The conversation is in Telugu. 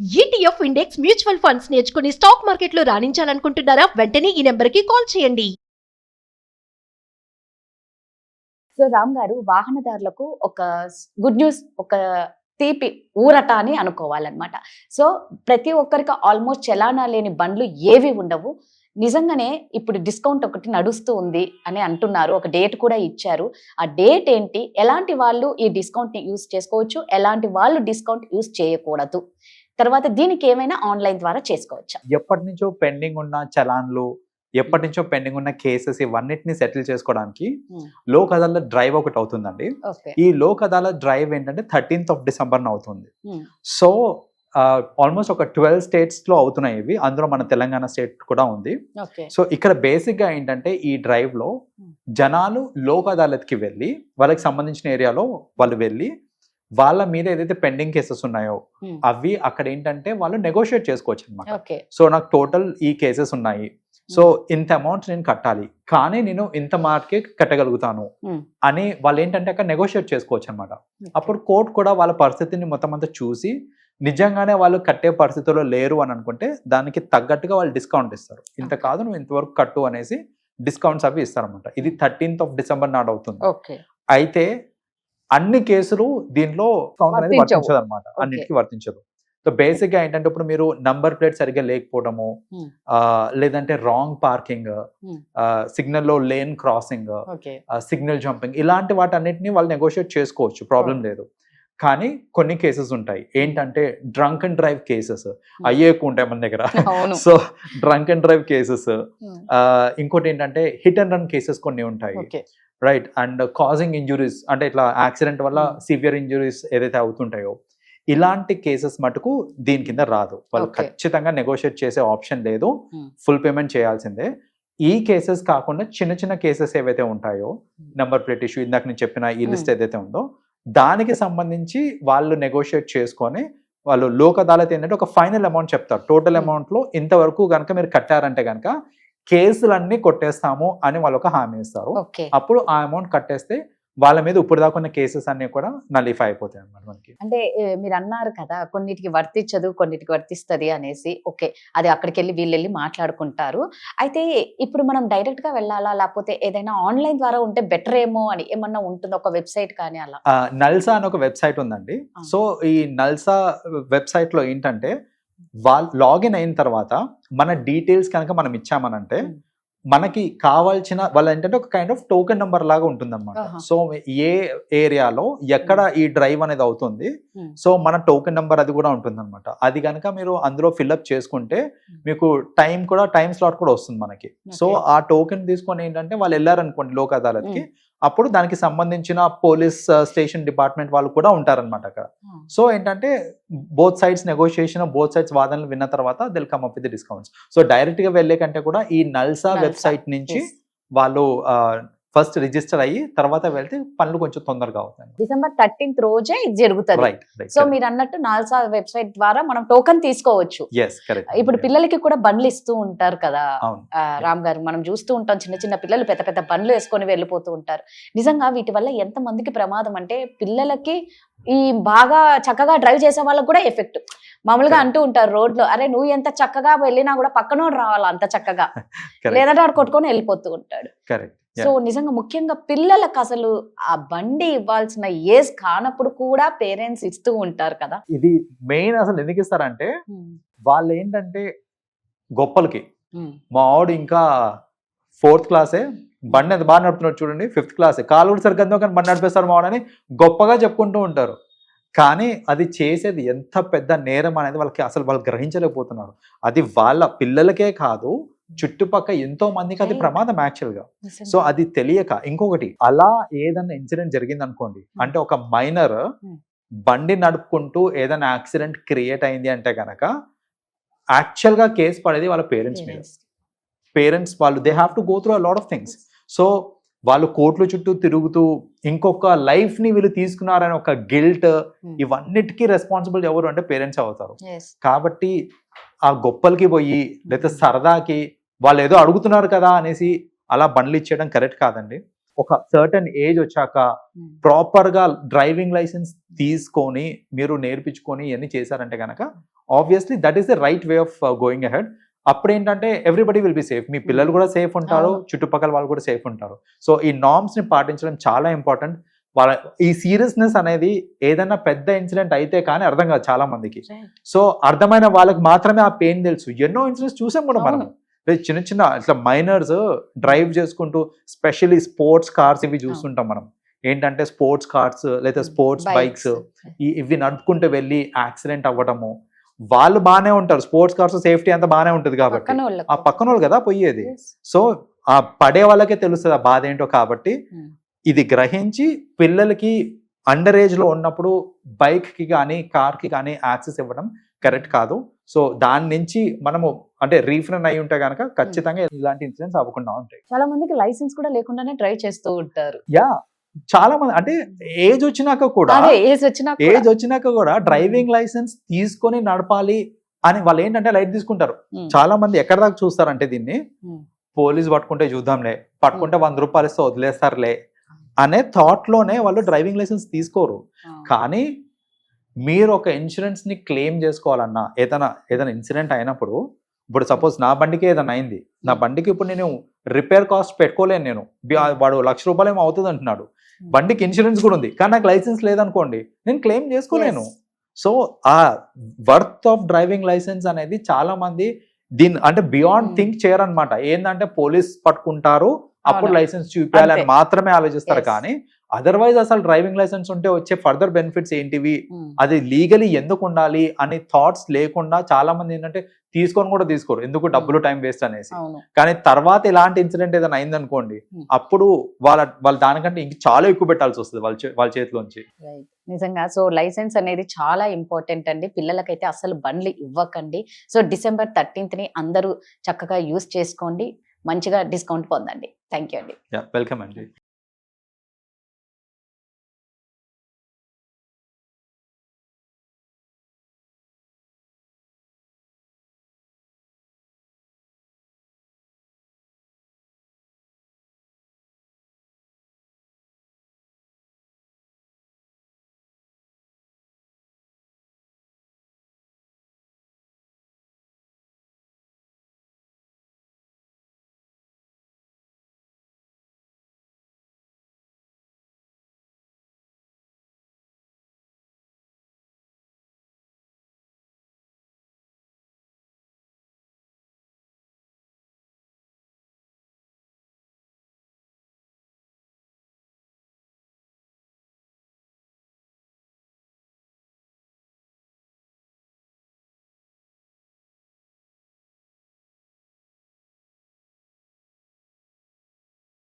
ఈటీఎఫ్ ఇండెక్స్ మ్యూచువల్ ఫండ్స్ నేర్చుకుని స్టాక్ మార్కెట్లో రాణించాలనుకుంటున్నారా? వెంటనే ఈ నెంబర్కి కాల్ చేయండి. సో రామ్ గారు, వాహనదారులకు ఒక గుడ్ న్యూస్, ఒక తీపి ఊరట అని అనుకోవాలన్నమాట. సో ప్రతి ఒక్కరికి ఆల్మోస్ట్ చలానా లేని బండ్లు ఏవి ఉండవు. నిజంగానే ఇప్పుడు డిస్కౌంట్ ఒకటి నడుస్తూ ఉంది అని అంటున్నారు. ఒక డేట్ కూడా ఇచ్చారు. ఆ డేట్ ఏంటి, ఎలాంటి వాళ్ళు ఈ డిస్కౌంట్ ని యూజ్ చేసుకోవచ్చు, ఎలాంటి వాళ్ళు డిస్కౌంట్ యూజ్ చేయకూడదు, తర్వాత దీనికి ఏమైనా ఆన్లైన్ ద్వారా చేసుకోవచ్చా? ఎప్పటి నుంచో పెండింగ్ ఉన్న చలాన్లు, ఎప్పటి నుంచో పెండింగ్ ఉన్న కేసెస్ ఇవన్నిటిని సెటిల్ చేసుకోవడానికి లోక్ అదాలత్ డ్రైవ్ ఒకటి అవుతుందండి. ఈ లోక్ అదాలత్ డ్రైవ్ ఏంటంటే 13th of December అవుతుంది. సో ఆల్మోస్ట్ ఒక 12 states లో అవుతున్నాయి ఇవి. అందులో మన తెలంగాణ స్టేట్ కూడా ఉంది. సో ఇక్కడ బేసిక్ గా ఏంటంటే ఈ డ్రైవ్ లో జనాలు లోక్ అదాలత్ కి వెళ్ళి, వాళ్ళకి సంబంధించిన ఏరియాలో వాళ్ళు వెళ్ళి, వాళ్ళ మీద ఏదైతే పెండింగ్ కేసెస్ ఉన్నాయో అవి అక్కడ ఏంటంటే వాళ్ళు నెగోషియేట్ చేసుకోవచ్చు అనమాట. సో నాకు టోటల్ ఈ కేసెస్ ఉన్నాయి, సో ఇంత అమౌంట్ నేను కట్టాలి, కానీ నేను ఇంత మార్కే కట్టగలుగుతాను అని వాళ్ళు ఏంటంటే అక్కడ నెగోషియేట్ చేసుకోవచ్చు అనమాట. అప్పుడు కోర్టు కూడా వాళ్ళ పరిస్థితిని మొత్తం అంతా చూసి నిజంగానే వాళ్ళు కట్టే పరిస్థితుల్లో లేరు అని అనుకుంటే దానికి తగ్గట్టుగా వాళ్ళు డిస్కౌంట్ ఇస్తారు. ఇంత కాదు నువ్వు ఇంతవరకు కట్టు అనేసి డిస్కౌంట్స్ అవి ఇస్తారనమాట. ఇది 13th of December నాడు అవుతుంది. అయితే అన్ని కేసులు దీంట్లో కౌంట్ అనేది వర్తించదు అనమాట, అన్నిటికీ వర్తించదు. సో బేసిక్ గా ఏంటంటే ఇప్పుడు మీరు నంబర్ ప్లేట్ సరిగ్గా లేకపోవడము, లేదంటే రాంగ్ పార్కింగ్, సిగ్నల్ లో లేన్ క్రాసింగ్, సిగ్నల్ జంపింగ్, ఇలాంటి వాటి అన్నిటిని వాళ్ళు నెగోషియేట్ చేసుకోవచ్చు, ప్రాబ్లం లేదు. కానీ కొన్ని కేసెస్ ఉంటాయి ఏంటంటే డ్రంక్ అండ్ డ్రైవ్ కేసెస్ అయ్యే ఎక్కువ ఉంటాయి మన దగ్గర. So drunk and drive cases, ఇంకోటి ఏంటంటే హిట్ అండ్ రన్ కేసెస్ కొన్ని ఉంటాయి, రైట్, అండ్ కాజింగ్ ఇంజురీస్, అంటే ఇట్లా యాక్సిడెంట్ వల్ల సివియర్ ఇంజురీస్ ఏదైతే అవుతుంటాయో ఇలాంటి కేసెస్ మటుకు దీని కింద రాదు. వాళ్ళు ఖచ్చితంగా నెగోషియేట్ చేసే ఆప్షన్ లేదు, ఫుల్ పేమెంట్ చేయాల్సిందే. ఈ కేసెస్ కాకుండా చిన్న చిన్న కేసెస్ ఏవైతే ఉంటాయో, నెంబర్ ప్లేట్ ఇష్యూ, ఇందాక నేను చెప్పిన ఈ లిస్ట్ ఏదైతే ఉందో దానికి సంబంధించి వాళ్ళు నెగోషియేట్ చేసుకొని వాళ్ళు లోక్ అదాలత్ ఏంటంటే ఒక ఫైనల్ అమౌంట్ చెప్తారు. టోటల్ అమౌంట్ లో ఇంతవరకు కనుక మీరు కట్టారంటే కనుక కేసులన్నీ కొట్టేస్తాము అని వాళ్ళు ఒక హామీ ఇస్తారు. అప్పుడు ఆ అమౌంట్ కట్టేస్తే వాళ్ళ మీద ఇప్పుడు దాకా ఉన్న కేసెస్ అన్ని కూడా నలిఫై అయిపోతాయి అన్నమాట మనకి. అంటే మీరు అన్నారు కదా కొన్నిటికి వర్తించదు, కొన్నిటికి వర్తిస్తుంది అనేసి. ఓకే, అది అక్కడికి వెళ్ళి వీళ్ళు వెళ్ళి మాట్లాడుకుంటారు. అయితే ఇప్పుడు మనం డైరెక్ట్ గా వెళ్ళాలా, లేకపోతే ఏదైనా ఆన్లైన్ ద్వారా ఉంటే బెటర్ ఏమో అని ఏమన్నా ఉంటుందో, ఒక వెబ్సైట్ కానీ అలా? నల్సా అని ఒక వెబ్సైట్ ఉందండి. సో ఈ నల్సా వెబ్సైట్ లో ఏంటంటే వాళ్ళు లాగిన్ అయిన తర్వాత మన డీటెయిల్స్ కనుక మనం ఇచ్చామనంటే మనకి కావాల్సిన వాళ్ళు ఏంటంటే ఒక కైండ్ ఆఫ్ టోకెన్ నెంబర్ లాగా ఉంటుంది అనమాట. సో ఏ ఏరియాలో ఎక్కడ ఈ డ్రైవ్ అనేది అవుతుంది, సో మన టోకెన్ నెంబర్ అది కూడా ఉంటుంది అనమాట. అది కనుక మీరు అందులో ఫిల్అప్ చేసుకుంటే మీకు టైం స్లాట్ కూడా వస్తుంది మనకి. సో ఆ టోకెన్ తీసుకొని ఏంటంటే వాళ్ళు వెళ్ళారనుకోండి లోక్ అదాలత్కి, అప్పుడు దానికి సంబంధించిన పోలీస్ స్టేషన్ డిపార్ట్మెంట్ వాళ్ళు కూడా ఉంటారనమాట అక్కడ. సో ఏంటంటే both sides negotiation, both sides వాదనలు విన్న తర్వాత they'll come up with the discounts. So direct గా వెళ్లే కంటే కూడా ఈ నల్సా వెబ్సైట్ నుంచి వాళ్ళు ఫస్ట్ రిజిస్టర్ అయ్యి తర్వాత వెళ్తే పనులు కొంచెం తొందరగా అవుతాయి. December 13th రోజే ఇది జరుగుతుంది. సో మీరు అన్నట్టు నాల్సా వెబ్సైట్ ద్వారా మనం టోకెన్ తీసుకోవచ్చు. ఇప్పుడు పిల్లలకి కూడా బండ్లు ఇస్తూ ఉంటారు కదా రామ్ గారు, మనం చూస్తూ ఉంటాం చిన్న చిన్న పిల్లలు పెద్ద పెద్ద బండ్లు వేసుకొని వెళ్ళిపోతూ ఉంటారు. నిజంగా వీటి వల్ల ఎంత మందికి ప్రమాదం అంటే, పిల్లలకి ఈ బాగా చక్కగా డ్రైవ్ చేసే వాళ్ళకి కూడా ఎఫెక్ట్. మామూలుగా అంటూ ఉంటారు రోడ్లో, అరే నువ్వు ఎంత చక్కగా వెళ్ళినా కూడా పక్కనోడు రావాలా అంత చక్కగా, లేదంటే ఆడు కొట్టుకొని వెళ్ళిపోతూ ఉంటాడు. సో నిజంగా ముఖ్యంగా పిల్లలకు అసలు ఆ బండి ఇవ్వాల్సిన ఏజ్ కానప్పుడు కూడా పేరెంట్స్ ఇస్తూ ఉంటారు కదా. ఇది మెయిన్ అసలు ఎందుకు ఇస్తారంటే వాళ్ళు ఏంటంటే గొప్పలకి, మా ఆవిడ ఇంకా 4th క్లాసే, బండి ఎంత బాగా నడుపుతున్నాడు చూడండి, 5th క్లాసే, కాలు కూడా సరిగ్గా కానీ బండి నడిపేస్తారు మా వాడని గొప్పగా చెప్పుకుంటూ ఉంటారు. కానీ అది చేసేది ఎంత పెద్ద నేరం అనేది వాళ్ళు గ్రహించలేకపోతున్నారు. అది వాళ్ళ పిల్లలకే కాదు, చుట్టుపక్కల ఎంతో మందికి అది ప్రమాదం యాక్చువల్ గా. సో అది తెలియక, ఇంకొకటి అలా ఏదన్నా ఇన్సిడెంట్ జరిగింది అనుకోండి, అంటే ఒక మైనర్ బండి నడుపుకుంటూ ఏదైనా యాక్సిడెంట్ క్రియేట్ అయింది అంటే కనుక యాక్చువల్ గా కేసు పడేది వాళ్ళ పేరెంట్స్ మీద. పేరెంట్స్ వాళ్ళు they have to go through a lot of things. So వాళ్ళు కోర్టుల చుట్టూ తిరుగుతూ ఇంకొక లైఫ్ ని వీళ్ళు తీసుకున్నారని ఒక గిల్ట్, ఇవన్నిటికీ రెస్పాన్సిబుల్ ఎవరు అంటే పేరెంట్స్ అవుతారు. కాబట్టి ఆ గొప్పలకి పోయి లేదా సరదాకి వాళ్ళు ఏదో అడుగుతున్నారు కదా అనేసి అలా బండ్లు ఇచ్చేయడం కరెక్ట్ కాదండి. ఒక సర్టన్ ఏజ్ వచ్చాక ప్రాపర్ గా డ్రైవింగ్ లైసెన్స్ తీసుకొని మీరు నేర్పించుకొని ఇవన్నీ చేశారంటే కనుక obviously that is the right way of going ahead. అప్పుడు ఏంటంటే ఎవ్రీబడి విల్ బి సేఫ్, మీ పిల్లలు కూడా సేఫ్ ఉంటారు, చుట్టుపక్కల వాళ్ళు కూడా సేఫ్ ఉంటారు. సో ఈ నార్మ్స్ ని పాటించడం చాలా ఇంపార్టెంట్. వాళ్ళ ఈ సీరియస్నెస్ అనేది ఏదైనా పెద్ద ఇన్సిడెంట్ అయితే కానీ అర్థం కాదు చాలా మందికి. సో అర్థమైన వాళ్ళకి మాత్రమే ఆ పెయిన్ తెలుసు. ఎన్నో ఇన్సిడెంట్స్ చూసాం కూడా మనం, చిన్న చిన్న ఇట్లా మైనర్స్ డ్రైవ్ చేసుకుంటూ, స్పెషల్లీ స్పోర్ట్స్ కార్స్ ఇవి చూస్తుంటాం మనం. ఏంటంటే స్పోర్ట్స్ కార్స్ లేదా స్పోర్ట్స్ బైక్స్ ఇవి నడుపుకుంటూ వెళ్ళి యాక్సిడెంట్ అవ్వడము. వాళ్ళు బాగానే ఉంటారు, స్పోర్ట్స్ కార్స్ సేఫ్టీ అంతా బాగానే ఉంటుంది కాబట్టి ఆ పక్కన వాళ్ళు కదా పోయేది. సో ఆ పడే వాళ్ళకే తెలుస్తుంది ఆ బాధ ఏంటో. కాబట్టి ఇది గ్రహించి పిల్లలకి అండర్ ఏజ్ లో ఉన్నప్పుడు బైక్ కి కానీ కార్ కి కానీ యాక్సెస్ ఇవ్వడం కరెక్ట్ కాదు. సో దాని నుంచి మనము అంటే రీఫ్రెన్ అయి ఉంటే కనుక ఖచ్చితంగా ఇలాంటి ఇన్సిడెంట్స్ అవ్వకుండా ఉంటాయి. చాలా మందికి లైసెన్స్ కూడా లేకుండానే డ్రైవ్ చేస్తూ ఉంటారు. యా, చాలా మంది అంటే ఏజ్ వచ్చినాక కూడా డ్రైవింగ్ లైసెన్స్ తీసుకొని నడపాలి అని వాళ్ళు ఏంటంటే లైట్ తీసుకుంటారు. చాలా మంది ఎక్కడ దాకా చూస్తారంటే దీన్ని, పోలీస్ పట్టుకుంటే చూద్దాంలే, పట్టుకుంటే 100 రూపాయలు ఇస్తే వదిలేస్తారులే అనే థాట్ లోనే వాళ్ళు డ్రైవింగ్ లైసెన్స్ తీసుకోరు. కానీ మీరు ఒక ఇన్సూరెన్స్ ని క్లెయిమ్ చేసుకోవాలన్నా, ఏదైనా ఇన్సిడెంట్ అయినప్పుడు, ఇప్పుడు సపోజ్ నా బండికి ఏదైనా అయింది, నా బండికి ఇప్పుడు నేను రిపేర్ కాస్ట్ పెట్టుకోలేను, నేను వాడు 1,00,000 రూపాయలు ఏమో అవుతుంది అంటున్నాడు, బండికి ఇన్సూరెన్స్ కూడా ఉంది కానీ నాకు లైసెన్స్ లేదనుకోండి, నేను క్లెయిమ్ చేసుకోలేను. సో ఆ వర్త్ ఆఫ్ డ్రైవింగ్ లైసెన్స్ అనేది చాలా మంది దీని అంటే బియాండ్ థింక్ చేయరనమాట. ఏంటంటే పోలీస్ పట్టుకుంటారు అప్పుడు లైసెన్స్ చూపించాలని మాత్రమే ఆలోచిస్తారు. కానీ అదర్వైజ్ అసలు డ్రైవింగ్ లైసెన్స్ ఉంటే వచ్చే ఫర్దర్ బెనిఫిట్స్ ఏంటివి, అది లీగలీ ఎందుకు ఉండాలి అని థాట్స్ లేకుండా చాలా మంది ఏంటంటే తీసుకొని కూడా తీసుకోరు, ఎందుకు డబ్బులు టైం వేస్ట్ అనేసి. కానీ తర్వాత ఇలాంటి ఇన్సిడెంట్ ఏదైనా అయిందనుకోండి, అప్పుడు వాళ్ళ దానికంటే ఇంక చాలా ఎక్కువ పెట్టాల్సి వస్తుంది వాళ్ళ చేతిలోంచి. నిజంగా. సో లైసెన్స్ అనేది చాలా ఇంపార్టెంట్ అండి. పిల్లలకైతే అసలు బండ్లు ఇవ్వకండి. సో December 13th అందరూ చక్కగా యూస్ చేసుకోండి, మంచిగా డిస్కౌంట్ పొందండి. థ్యాంక్ యూ అండి. వెల్కమ్ అండి.